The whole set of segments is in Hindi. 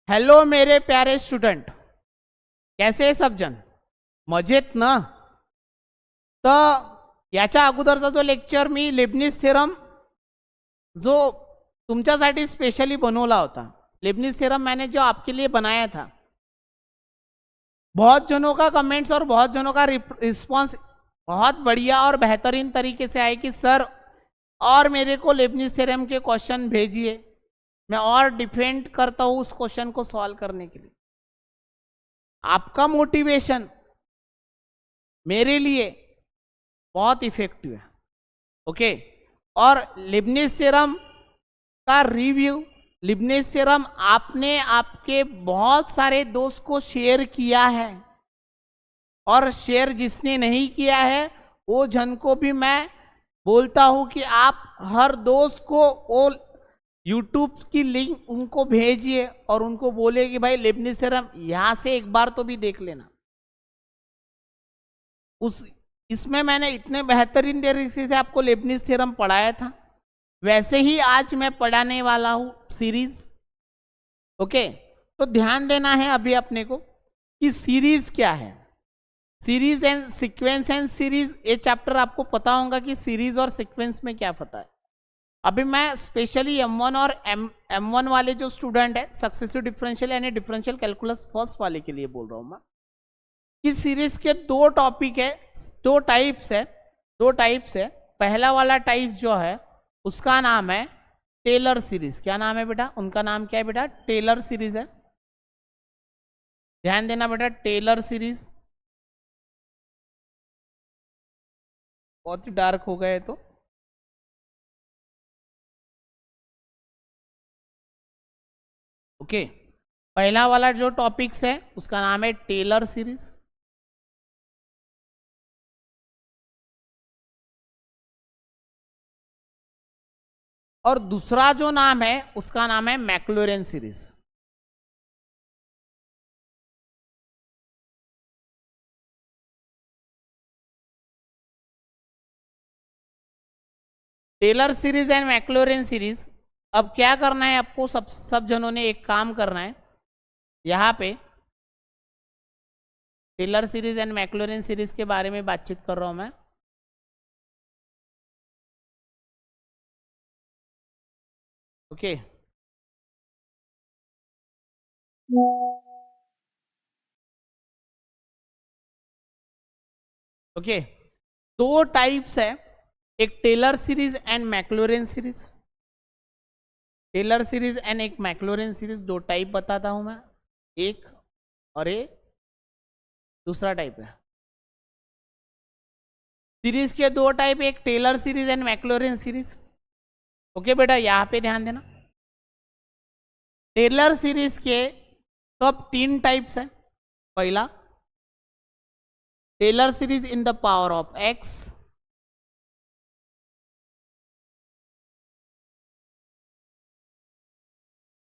हॅलो मेरे प्यारे स्टुडंट, कैसे आहे सब जण? मजेत ना? तर याच्या अगोदरचा जो लेक्चर मी लेबनिज थेरम जो तुमच्यासाठी स्पेशली बनवला होता, लेबनिज थेरम मैंने जो आपके लिए बनाया था, बहुत जनों का कमेंट्स और बहुत जनों का रिस्पॉन्स बहुत बढ़िया और बेहतरीन तरीके से आए कि सर और मेरे को लेबनिज थ्योरम के क्वेश्चन भेजिए, मैं और डिफेंड करता हूं उस क्वेश्चन को सॉल्व करने के लिए। आपका मोटिवेशन मेरे लिए बहुत इफेक्टिव है। ओके, और लेबनिज थ्योरम का रिव्यू, लेबनिज थ्योरम आपने आपके बहुत सारे दोस्त को शेयर किया है, और शेयर जिसने नहीं किया है वो जन को भी मैं बोलता हूं कि आप हर दोस्त को वो यूट्यूब की लिंक उनको भेजिए और उनको बोले कि भाई लेबनिज थ्योरम यहां से एक बार तो भी देख लेना। इसमें मैंने इतने बेहतरीन तरीके से आपको लेबनिज थ्योरम पढ़ाया था, वैसे ही आज मैं पढ़ाने वाला हूं सीरीज। ओके, तो ध्यान देना है अभी अपने को कि सीरीज क्या है। Series and sequence and series, ये चैप्टर आपको पता होगा कि सीरीज और सीक्वेंस में क्या पता है। अभी मैं स्पेशली M1 और M1 वाले जो स्टूडेंट है, सक्सेसिव डिफरेंशियल यानी डिफरेंशियल कैलकुलस फर्स्ट वाले के लिए बोल रहा हूं मैं कि सीरीज के दो टॉपिक है, दो टाइप्स है। पहला वाला टाइप जो है उसका नाम है टेलर सीरीज। क्या नाम है बेटा? उनका नाम क्या है बेटा? टेलर सीरीज है। ध्यान देना बेटा, टेलर सीरीज। बहुत ही डार्क हो गए तो ओके, पहला वाला जो टॉपिक्स है उसका नाम है टेलर सीरीज। और दूसरा जो नाम है उसका नाम है Maclaurin series. Taylor series and Maclaurin series. अब क्या करना है आपको, सब जनों ने एक काम करना है। यहाँ पे Taylor series and Maclaurin series के बारे में बातचीत कर रहा हूं मैं। ओके, ओके, दो टाइप्स है, एक Taylor series and Maclaurin series. Taylor series and एक मैक्लोरेन सीरीज, दो टाइप बताता हूं मैं, एक और एक दूसरा टाइप है। सीरीज के दो टाइप, एक Taylor series and Maclaurin series. Okay बेटा, यहां पे ध्यान देना। टेलर सीरीज के सब तीन टाइप्स है। पहला, Taylor series in the power of x.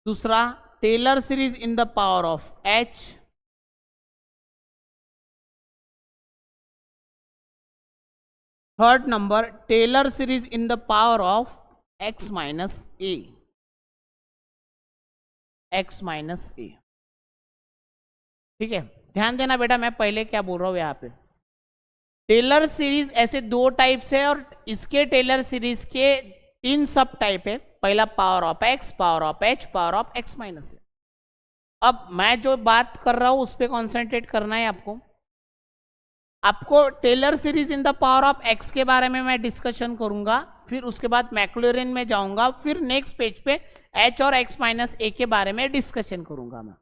दूसरा, Taylor series in the power of h. Third number, Taylor series in the power of x minus a. X minus a, ठीक है। ध्यान देना बेटा, मैं पहले क्या बोल रहा हूं यहां पे। टेलर सीरीज ऐसे दो टाइप्स है और इसके टेलर सीरीज के तीन सब टाइप है। पहला power of x, power of h, power of x minus a. अब मैं जो बात कर रहा हूं उस पर कॉन्सेंट्रेट करना है आपको। आपको Taylor series in the power of x के बारे में मैं डिस्कशन करूंगा, फिर उसके बाद मैक्लोरेन में जाऊंगा, फिर नेक्स्ट पेज पे एच और एक्स माइनस ए के बारे में डिस्कशन करूंगा मैं,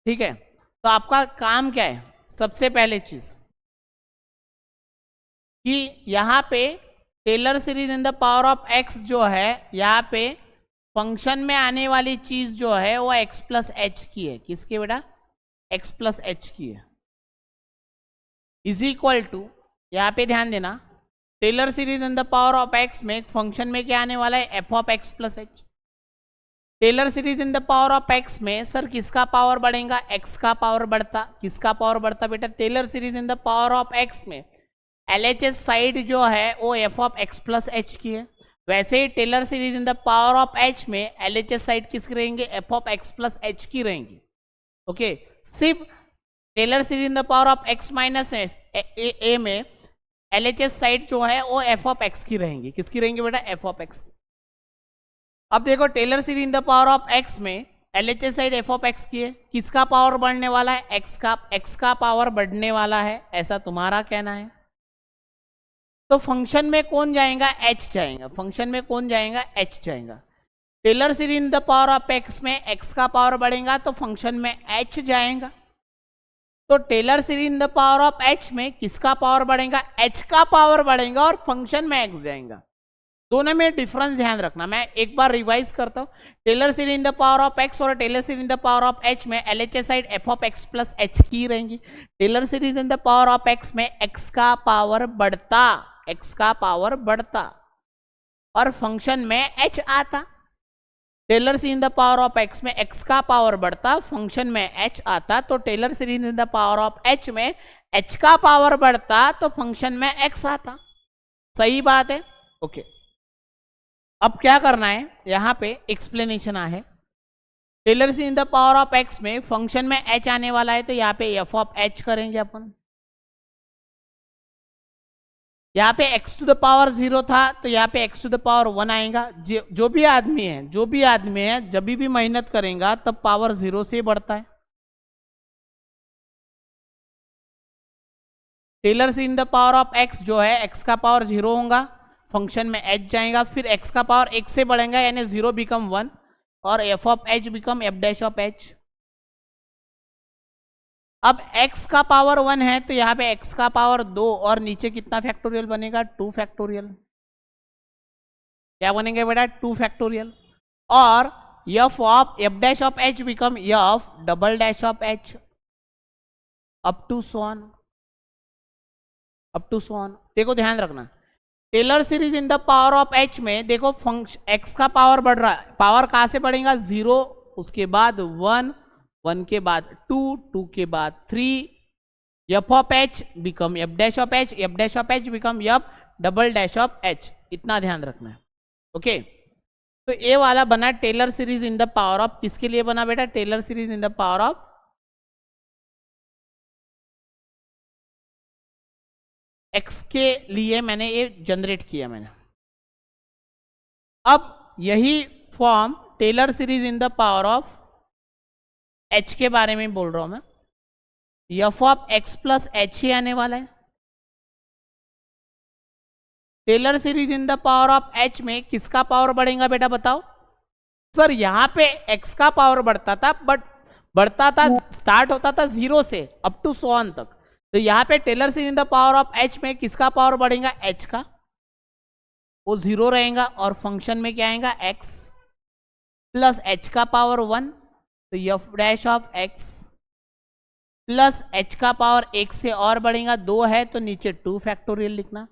ठीक है। तो आपका काम क्या है? सबसे पहले चीज कि यहां पे Taylor series in the power of x जो है, यहां पे फंक्शन में आने वाली चीज जो है वो एक्स प्लस एच की है। किसकी बेटा? एक्स प्लस एच की है। इज इक्वल टू, यहां पे ध्यान देना, Taylor series in the power of x में फंक्शन में क्या आने वाला है? F of x plus h. Taylor series in the power of x में सर किसका पावर बढ़ेगा? एक्स का पावर बढ़ता। किसका पावर बढ़ता बेटा? Taylor series in the power of x में LHS साइड जो है वो f of x plus h की है। वैसे ही Taylor series in the power of h में एलएचएस साइड किसकी रहेंगे, f of x plus h की रहेंगी। ओके, सिर्फ Taylor series in the power of x minus a में एलएचएस साइड जो है वो एफ ऑफ एक्स की रहेंगी। किसकी रहेंगी बेटा, एफ ऑफ एक्स। अब देखो Taylor series in the power of x में LHS side f of x की है, किसका पावर बढ़ने वाला है, एक्स का पावर बढ़ने वाला है, ऐसा तुम्हारा कहना है। तो फंक्शन में कौन जाएगा, एच जाएगा। फंक्शन में कौन जाएगा, एच जाएगा। Taylor series in the power of x में एक्स का पावर बढ़ेगा तो फंक्शन में एच जाएगा। तो Taylor series in the power of h में किसका पावर बढ़ेगा, एच का पावर बढ़ेगा और फंक्शन में एक्स जाएगा। दोनों में डिफरेंस ध्यान रखना। मैं एक बार रिवाइज करता हूँ। Taylor series in the power of x और Taylor series in the power of h में LHS side f of x plus h की रहेंगी। Taylor series in the power of x में एक्स का पावर बढ़ता, एक्स का पावर बढ़ता और फंक्शन में एच आता। Taylor series in the power of x में एक्स का पावर बढ़ता, फंक्शन में एच आता। तो Taylor series in the power of h में एच का पावर बढ़ता तो फंक्शन में एक्स आता। सही बात है, ओके। अब क्या करना है, यहां पे एक्सप्लेनेशन है। Taylor series in the power of x में फंक्शन में एच आने वाला है तो यहाँ पे एफ ऑफ एच करेंगे अपन। यहाँ पे x टू द पावर 0 था तो यहाँ पे x टू द पावर 1 आएगा। जो भी आदमी है जब भी मेहनत करेगा तब पावर 0 से बढ़ता है। Taylor series in the power of x जो है x का पावर 0 होगा, फंक्शन में h जाएगा, फिर x का पावर 1 से बढ़ेगा यानी 0 बिकम 1 और f of h become f dash of h। अब x का पावर 1 है तो यहाँ पे x का पावर 2 और नीचे कितना फैक्टोरियल बनेगा, 2 फैक्टोरियल। क्या बनेगा बेटा, 2 फैक्टोरियल। और f of f dash of h become f double dash of h up to so on, up to so on. देखो ध्यान रखना, Taylor series in the power of h में देखो फंक्शन x का पावर बढ़ रहा है। पावर कहां से बढ़ेगा, 0, उसके बाद 1, 1 के बाद 2, 2 के बाद 3, f of h become f dash of h, f dash of h become f double dash of h. इतना ध्यान रखना है, ओके। तो ये वाला बना Taylor series in the power of, किसके लिए बना बेटा, Taylor series in the power of x के लिए मैंने ये जनरेट किया मैंने। अब यही form Taylor series in the power of h के बारे में बोल रहा हूं मैं। F of x plus h ही आने वाला है। Taylor series in the power of h में किसका पावर बढ़ेगा बेटा, बताओ। सर यहां पे एक्स का पावर बढ़ता था, बट बढ़ता था, स्टार्ट होता था 0 से अप टू 100 तक। तो यहाँ पे Taylor series in the power of h में किसका पावर बढ़ेगा, एच का, वो 0 रहेगा और फंक्शन में क्या आएगा, एक्स प्लस एच का पावर 1 तो f dash of x plus H का पावर 1 से और बढ़ेगा, 2 है तो नीचे 2 फैक्टोरियल लिखना,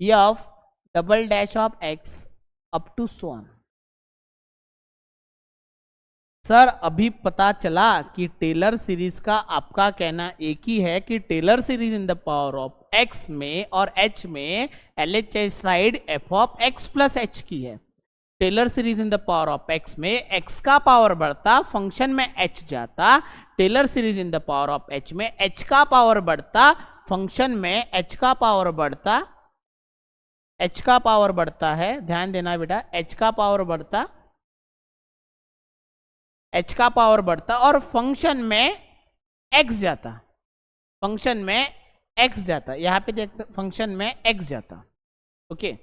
f double dash of x up to so on. Sir अभी पता चला कि टेलर सीरीज का आपका कहना एक ही है कि Taylor series in the power of x में और एच में LHS side f of x plus h की है। Taylor series in the power of x में एक्स का पावर बढ़ता, फंक्शन में एच जाता। Taylor series in the power of h में एच का पावर बढ़ता, फंक्शन में एच का पावर बढ़ता, एच का पावर बढ़ता है, ध्यान देना बेटा, एच का पावर बढ़ता, एच का पावर बढ़ता और फंक्शन में एक्स जाता, फंक्शन में एक्स जाता। यहां पे देखते फंक्शन में एक्स जाता, ओके।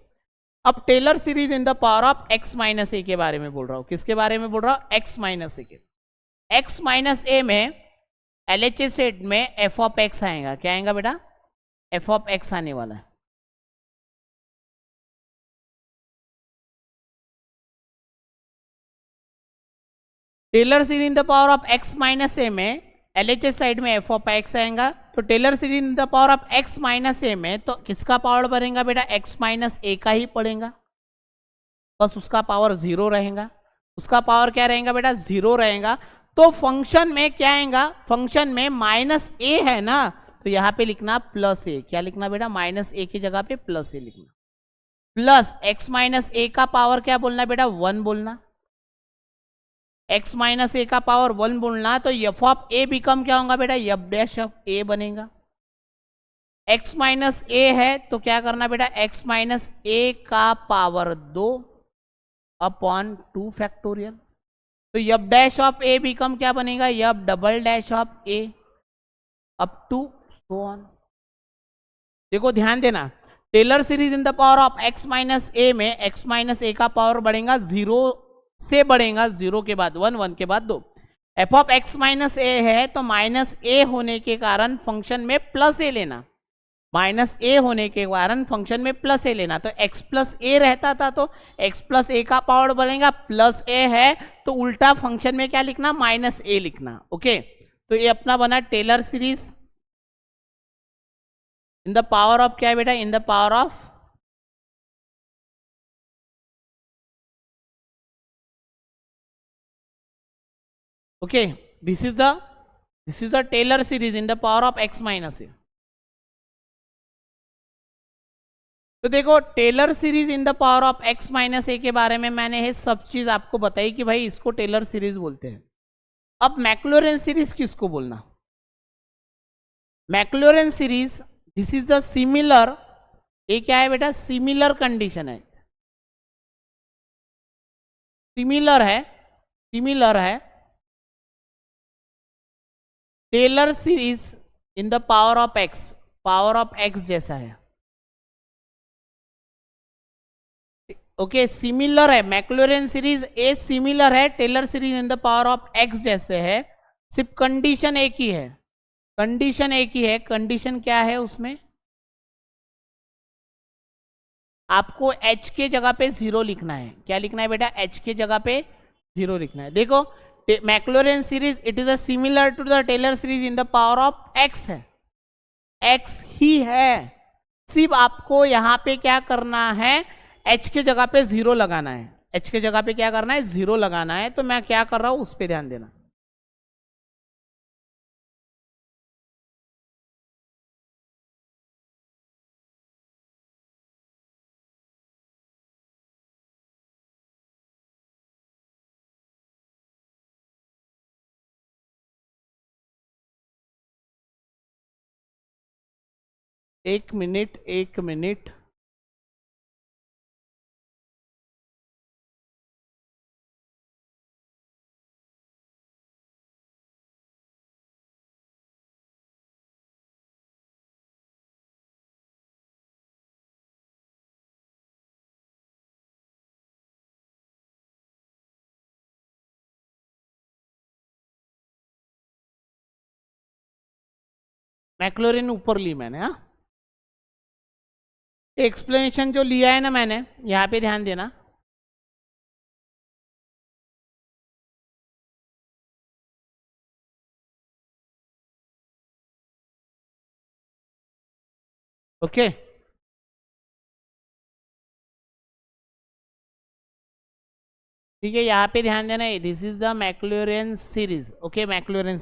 अब Taylor series in the power of x minus a के बारे में बोल रहा हूं। किसके बारे में बोल रहा हूं, एक्स माइनस ए के। एक्स माइनस ए में एलएचएस सेट में एफ ऑफ एक्स आएगा। क्या आएगा बेटा, एफ ऑफ एक्स आने वाला है। Taylor series in the power of x minus a में एलएचएस साइड में एफ ऑफ एक्स आएगा। तो Taylor series in the power of x minus a में तो किसका पावर बढ़ेगा बेटा, एक्स माइनस ए का ही पड़ेगा, बस उसका पावर 0 रहेगा। उसका पावर क्या रहेगा बेटा, 0 रहेगा। तो फंक्शन में क्या आएगा, फंक्शन में माइनस ए है ना, तो यहाँ पे लिखना प्लस ए। क्या लिखना बेटा, माइनस ए की जगह पे प्लस ए लिखना। प्लस एक्स माइनस ए का पावर क्या बोलना बेटा, 1 बोलना। एक्स माइनस ए का पावर 1 बोलना, तो एफ ऑफ ए बिकम क्या होगा बेटा, एफ डैश ऑफ ए बनेगा। एक्स माइनस ए है तो क्या करना बेटा, एक्स माइनस ए का पावर 2 अपॉन 2 फैक्टोरियल। तो f dash of a become क्या बनेगा, f double dash of a up to so on. देखो ध्यान देना, Taylor series in the power of x minus a में एक्स माइनस ए का पावर बढ़ेगा 0 से बढ़ेगा, 0 के बाद 1, 1 के बाद 2। एफ ऑफ एक्स माइनस ए है तो माइनस ए होने के कारण फंक्शन में प्लस ए लेना, माइनस ए होने के कारण फंक्शन में प्लस ए लेना। तो x प्लस ए रहता था तो x प्लस ए का पावर बढ़ेगा, प्लस ए है तो उल्टा फंक्शन में क्या लिखना, माइनस ए लिखना। ओके, तो ये अपना बना Taylor series in the power of क्या है बेटा, in the power of okay, this is the Taylor series in the power of x minus a. तो देखो Taylor series in the power of x minus a के बारे में मैंने ये सब चीज आपको बताई कि भाई इसको टेलर सीरीज बोलते हैं। अब मैक्लोरेन सीरीज किसको बोलना, Maclaurin series this is the similar, ये क्या है बेटा, सिमिलर कंडीशन है, सिमिलर है Taylor series in the power of x जैसा है। ओके, सिमिलर है, मैक्लोरेन सीरीज ए सिमिलर है Taylor series in the power of x जैसे है, सिर्फ कंडीशन एक ही है, कंडीशन क्या है उसमें, आपको h के जगह पे 0 लिखना है। क्या लिखना है बेटा, h के जगह पे 0 लिखना है। देखो Maclaurin series it is a similar to the Taylor series in the power of x है, x ही है, सिर्फ आपको यहाँ पे क्या करना है, h के जगह पे 0 लगाना है, h के जगह पे क्या करना है, 0 लगाना है। तो मैं क्या कर रहा हूं उस पर ध्यान देना। एक मिनट मैक्लोरेन ऊपर ली मैंने, हाँ एक्सप्लेनेशन जो लिया है ना मैंने, यहाँ पे ध्यान देना। ओके, ठीक है, यहाँ पे ध्यान देना, this is the Maclaurin series. Okay, Maclaurin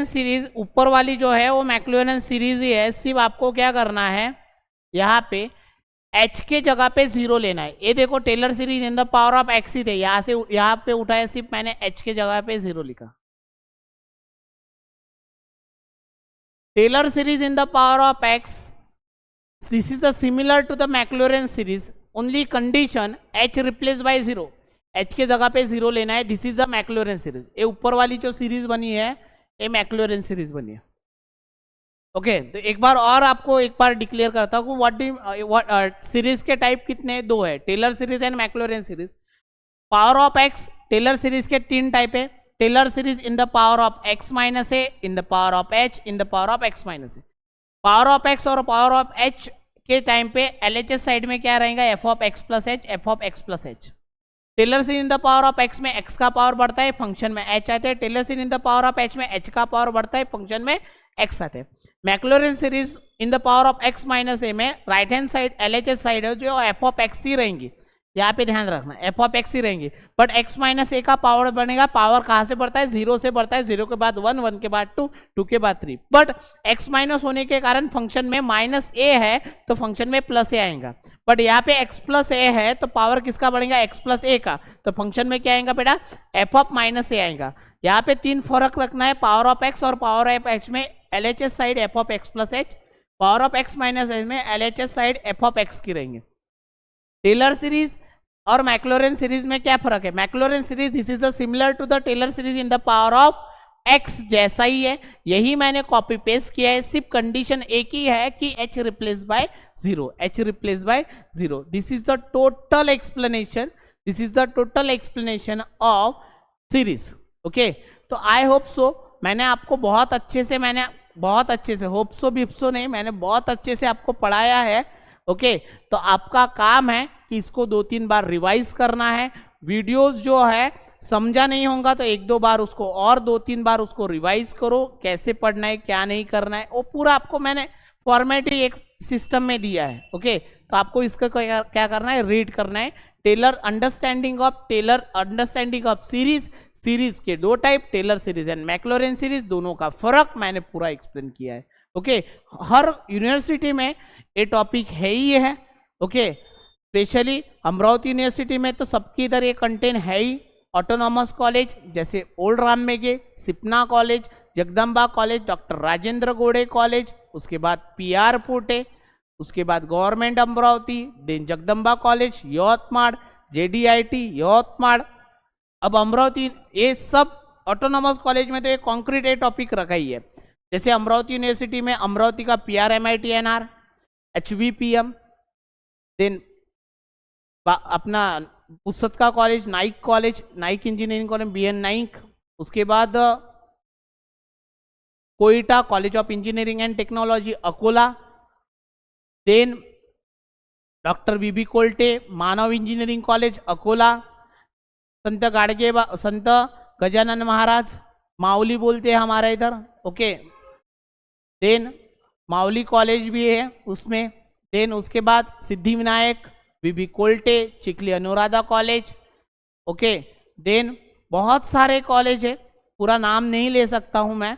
series ऊपर वाली जो है वो मैक्लोरेन सीरीज ही है, सिर्फ आपको क्या करना है, यहाँ पे h के जगह पे 0 लेना है। ये देखो Taylor series in the power of x ही थे, यहाँ से यहाँ पे उठाया, सिर्फ मैंने h के जगह पे 0 लिखा। Taylor series in the power of x, this is the similar to the Maclaurin series, only condition h replace by 0, h के जगह पे 0 लेना है। This is the Maclaurin series, ये ऊपर वाली जो सीरीज बनी है ये मैक्लोरेन सीरीज बनी है। ओके, तो एक बार और आपको एक बार डिक्लेयर करता हूँ, व्हाट सीरीज के टाइप कितने, 2 है, Taylor series and Maclaurin series. Power of x Taylor series के 3 टाइप है, Taylor series in the power of x minus a, in the power of h, in the power of x minus a. Power of x और पावर ऑफ h के टाइम पे LHS साइड में क्या रहेगा, f of x plus h, f of x plus h। Taylor series in the power of x में x का पावर बढ़ता है, फंक्शन में h आते हैं। Taylor series in the power of h में h का पावर बढ़ता है, फंक्शन में x आते हैं। Maclaurin series in the power of x minus a में right hand side LHS side है जो f ऑफ x ही रहेंगी, यहाँ पे ध्यान रखना एफ ऑफ एक्स ही रहेंगे, बट एक्स माइनस ए का पावर बनेगा, पावर कहाँ से बढ़ता है, 0 से बढ़ता है, 0 के बाद 1, 1 के बाद 2, 2 के बाद 3, बट एक्स माइनस होने के कारण फंक्शन में माइनस ए है तो फंक्शन में प्लस ए आएगा, बट यहाँ पे x प्लस ए है तो पावर किसका बढ़ेगा, x प्लस ए का, तो फंक्शन में क्या आएगा बेटा, एफ ऑफ माइनस ए आएगा। यहाँ पे 3 फर्क रखना है, पावर ऑफ x और पावर ऑफ h में LHS side f of x plus H, power of x minus H में LHS side f of x की रहेंगे। टेलर सीरीज और मैक्लोरन सीरीज में क्या फर्क है, Maclaurin series this is similar to the Taylor series in the power of x जैसा ही है, यही मैंने कॉपी पेस्ट किया है, सिर्फ कंडीशन एक ही है कि h replace by 0, h replace by 0। This is the total explanation, this is the total explanation of series. Okay, तो आई होप सो मैंने आपको बहुत अच्छे से होप सो बिप्सो नहीं, मैंने बहुत अच्छे से आपको पढ़ाया है। ओके, तो आपका काम है कि इसको 2-3 बार रिवाइज करना है, वीडियोस जो है समझा नहीं होगा तो 1-2 बार उसको और 2-3 बार उसको रिवाइज करो, कैसे पढ़ना है क्या नहीं करना है, वो पूरा आपको मैंने फॉर्मेट ही एक सिस्टम में दिया है। ओके, तो आपको इसका क्या करना है, रीड करना है। अंडरस्टैंडिंग ऑफ सीरीज के 2 type, Taylor series and Maclaurin series, दोनों का फर्क मैंने पूरा एक्सप्लेन किया है। ओके, हर यूनिवर्सिटी में ये टॉपिक है ही है। ओके, स्पेशली अमरावती यूनिवर्सिटी में तो सबकी इधर ये कंटेंट है ही। ऑटोनॉमस कॉलेज जैसे old Ram Meghe, Sipna college, Jagdamba college, doctor Rajendra Gode college, उसके बाद PR पुटे, उसके बाद government Amravati, then Jagdamba college Yavatmal, JDIT Yavatmal. अब अमरावती, ये सब ऑटोनॉमस कॉलेज में तो ये कॉन्क्रीट ये टॉपिक रखा ही है। जैसे अमरावती यूनिवर्सिटी में अमरावती का PR MIT NR, HVPM, then अपना पुस्तका college, Naik engineering college BN Naik, उसके बाद Koyta college of engineering and technology Akola, then doctor VB Kolte Manav engineering college Akola, Sant Gajanan महाराज माउली बोलते हैं हमारे इधर। ओके, देन माउली कॉलेज भी है उसमें, देन उसके बाद Siddhi Vinayak, VB Kolte, Chikhli Anuradha college. Okay, then बहुत सारे कॉलेज है, पूरा नाम नहीं ले सकता हूँ मैं,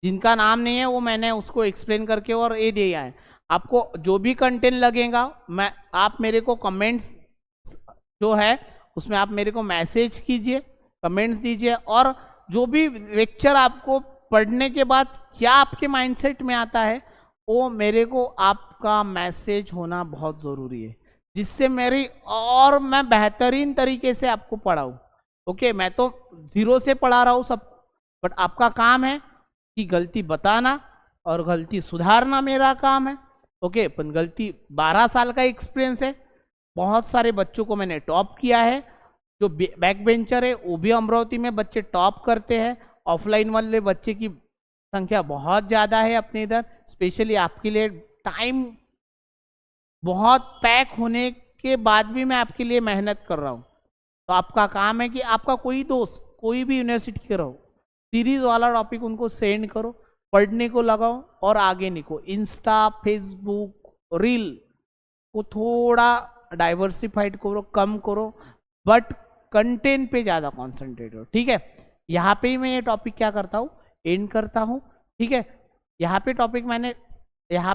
जिनका नाम नहीं है वो मैंने उसको एक्सप्लेन करके और ये दिया है। आपको जो भी कंटेंट लगेगा आप मेरे को कमेंट्स जो है उसमें आप मेरे को मैसेज कीजिए, कमेंट्स दीजिए, और जो भी लेक्चर आपको पढ़ने के बाद क्या आपके माइंडसेट में आता है वो मेरे को आपका मैसेज होना बहुत ज़रूरी है, जिससे मैं बेहतरीन तरीके से आपको पढ़ाऊँ। ओके, मैं तो 0 से पढ़ा रहा हूँ सब, बट आपका काम है कि गलती बताना और गलती सुधारना मेरा काम है। ओके, पर गलती 12 साल का एक्सपीरियंस है, बहुत सारे बच्चों को मैंने टॉप किया है, जो बैक बेंचर है वो भी अमरावती में बच्चे टॉप करते हैं, ऑफलाइन वाले बच्चे की संख्या बहुत ज़्यादा है अपने इधर। स्पेशली आपके लिए टाइम बहुत पैक होने के बाद भी मैं आपके लिए मेहनत कर रहा हूँ, तो आपका काम है कि आपका कोई दोस्त कोई भी यूनिवर्सिटी के रहो, सीरीज वाला टॉपिक उनको सेंड करो, पढ़ने को लगाओ और आगे निको। इंस्टा, फेसबुक, रील को थोड़ा डाइवर्सिफाइड करो, कम करो, बट कंटेंट पे ज़्यादा कॉन्सेंट्रेट करो। ठीक है, यहाँ पे ही मैं ये टॉपिक क्या करता हूँ, एंड करता हूँ। ठीक है, यहाँ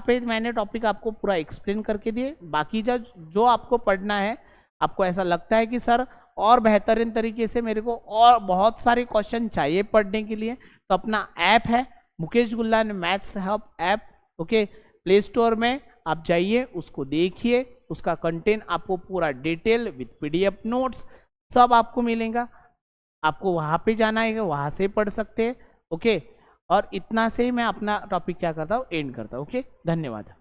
पे मैंने टॉपिक आपको पूरा एक्सप्लेन करके दिए। बाकी जो आपको पढ़ना है, आपको ऐसा लगता है कि सर और बेहतरीन तरीके से मेरे को और बहुत सारे क्वेश्चन चाहिए पढ़ने के लिए, तो अपना ऐप है Mukesh Gullan maths hub app. Okay, play store में आप जाइए, उसको देखिए, उसका कंटेंट आपको पूरा डिटेल विथ PDF नोट्स सब आपको मिलेगा। आपको वहाँ पे जाना है, वहाँ से पढ़ सकते हैं। ओके, और इतना से ही मैं अपना टॉपिक क्या करता हूँ, एंड करता हूँ। ओके, धन्यवाद।